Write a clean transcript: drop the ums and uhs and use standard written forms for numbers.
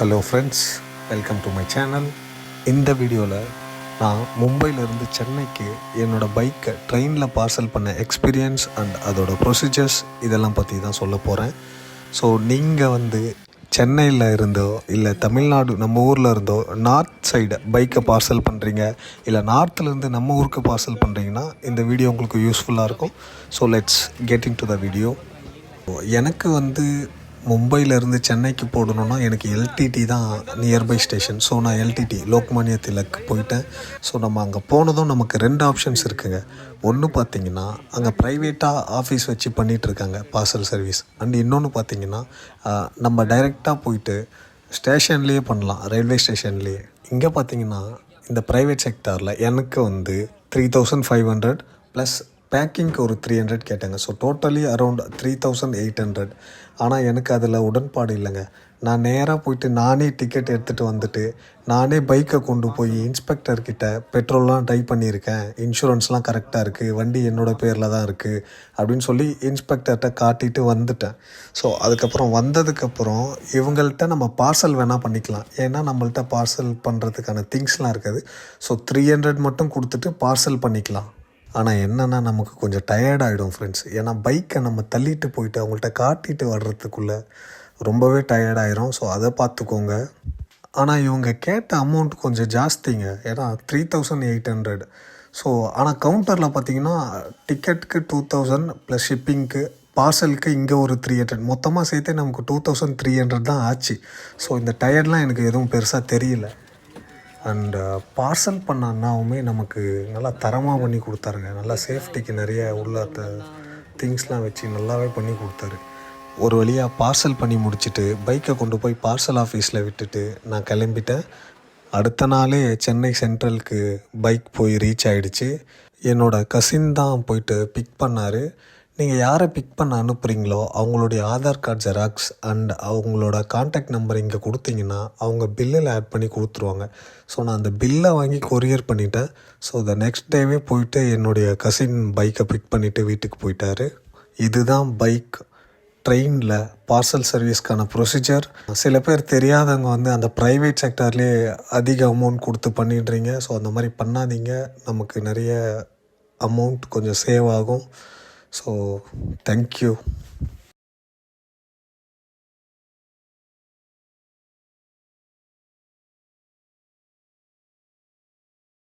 Hello friends, welcome to my channel. இந்த வீடியோவில் நான் மும்பையிலேருந்து சென்னைக்கு என்னோடய பைக்கை ட்ரெயினில் பார்சல் பண்ண எக்ஸ்பீரியன்ஸ் அண்ட் அதோட ப்ரொசீஜர்ஸ் இதெல்லாம் பற்றி தான் சொல்ல போகிறேன். ஸோ நீங்கள் சென்னையில் இருந்தோ இல்லை தமிழ்நாடு நம்ம ஊரில் இருந்தோ நார்த் சைடு பைக்கை பார்சல் பண்ணுறீங்க, இல்லை நார்த்துலேருந்து நம்ம ஊருக்கு பார்சல் பண்ணுறீங்கன்னா இந்த வீடியோ உங்களுக்கு யூஸ்ஃபுல்லாக இருக்கும். So let's get in to the video. எனக்கு மும்பையிலேருந்து சென்னைக்கு போடணுன்னா எனக்கு எல்டிடி தான் நியர்பை ஸ்டேஷன். ஸோ நான் எல்டிடி லோக்மானிய திலக் போயிட்டேன். ஸோ நம்ம அங்கே போனதும் நமக்கு 2 ஆப்ஷன்ஸ் இருக்குங்க. ஒன்று பார்த்திங்கன்னா அங்கே ப்ரைவேட்டாக ஆஃபீஸ் வச்சு பண்ணிகிட்ருக்காங்க பார்சல் சர்வீஸ். அண்ட் இன்னொன்று பார்த்திங்கன்னா நம்ம டைரெக்டாக போயிட்டு ஸ்டேஷன்லேயே பண்ணலாம், ரயில்வே ஸ்டேஷன்லேயே. இங்கே பார்த்திங்கன்னா இந்த ப்ரைவேட் செக்டாரில் எனக்கு 3500 ப்ளஸ் பேக்கிங்க்கு ஒரு 300 கேட்டாங்க. So totally around 3800. ஆனால் எனக்கு அதில் உடன்பாடு இல்லைங்க. நான் நேராக போயிட்டு நானே டிக்கெட் எடுத்துகிட்டு வந்துட்டு நானே பைக்கை கொண்டு போய் இன்ஸ்பெக்டர்கிட்ட பெட்ரோல்லாம் ட்ரை பண்ணியிருக்கேன், இன்சூரன்ஸ்லாம் கரெக்டாக இருக்குது, வண்டி என்னோடய பேரில் தான் இருக்குது அப்படின்னு சொல்லி இன்ஸ்பெக்டர்கிட்ட காட்டிட்டு வந்துட்டேன். ஸோ அதுக்கப்புறம் வந்ததுக்கப்புறம் இவங்கள்ட்ட நம்ம பார்சல் வேணால் பண்ணிக்கலாம். ஏன்னா நம்மள்ட்ட பார்சல் பண்ணுறதுக்கான திங்ஸ்லாம் இருக்குது. ஸோ 300 மட்டும் கொடுத்துட்டு பார்சல் பண்ணிக்கலாம். ஆனால் என்னென்னா நமக்கு கொஞ்சம் டயர்டாகிடும் ஃப்ரெண்ட்ஸ். ஏன்னா பைக்கை நம்ம தள்ளிட்டு போயிட்டு அவங்கள்ட்ட காட்டிட்டு வர்றதுக்குள்ளே ரொம்பவே டயர்டாயிரும். ஸோ அதை பார்த்துக்கோங்க. ஆனால் இவங்க கேட்ட அமௌண்ட் கொஞ்சம் ஜாஸ்திங்க. ஏன்னா 3800. ஸோ ஆனால் கவுண்டரில் பார்த்தீங்கன்னா டிக்கெட்டுக்கு 2000 ப்ளஸ் ஷிப்பிங்க்கு பார்சலுக்கு இங்கே ஒரு 300, மொத்தமாக சேர்த்து நமக்கு 2300 தான் ஆச்சு. ஸோ இந்த டயர்ட்லாம் எனக்கு எதுவும் பெருசாக தெரியல. அண்டு பார்சல் பண்ண அண்ணாவுமே நமக்கு நல்லா தரமாக பண்ணி கொடுத்தாருங்க. நல்லா சேஃப்டிக்கு நிறைய உள்ள திங்ஸ்லாம் வச்சு நல்லாவே பண்ணி கொடுத்தாரு. ஒரு வழியாக பார்சல் பண்ணி முடிச்சுட்டு பைக்கை கொண்டு போய் பார்சல் ஆஃபீஸில் விட்டுட்டு நான் கிளம்பிட்டேன். அடுத்த நாளே சென்னை சென்ட்ரலுக்கு பைக் போய் ரீச் ஆகிடுச்சு. என்னோடய கசின் தான் போயிட்டு பிக் பண்ணார். நீங்கள் யாரை பிக் பண்ண அனுப்புகிறீங்களோ அவங்களுடைய ஆதார் கார்டு ஜெராக்ஸ் அண்ட் அவங்களோட கான்டாக்ட் நம்பர் இங்கே கொடுத்தீங்கன்னா அவங்க பில்லில் ஆட் பண்ணி கொடுத்துருவாங்க. ஸோ நான் அந்த பில்லை வாங்கி கொரியர் பண்ணிட்டேன். ஸோ த நெக்ஸ்ட் டேவே போயிட்டு என்னுடைய கசின் பைக்கை பிக் பண்ணிவிட்டு வீட்டுக்கு போயிட்டார். இதுதான் பைக் ட்ரெயினில் பார்சல் சர்வீஸ்க்கான ப்ரொசீஜர். சில பேர் தெரியாதவங்க அந்த ப்ரைவேட் செக்டார்லேயே அதிக அமௌண்ட் கொடுத்து பண்ணிடுறீங்க. ஸோ அந்த மாதிரி பண்ணாதீங்க. நமக்கு நிறைய அமௌண்ட் கொஞ்சம் சேவ் ஆகும். So thank you.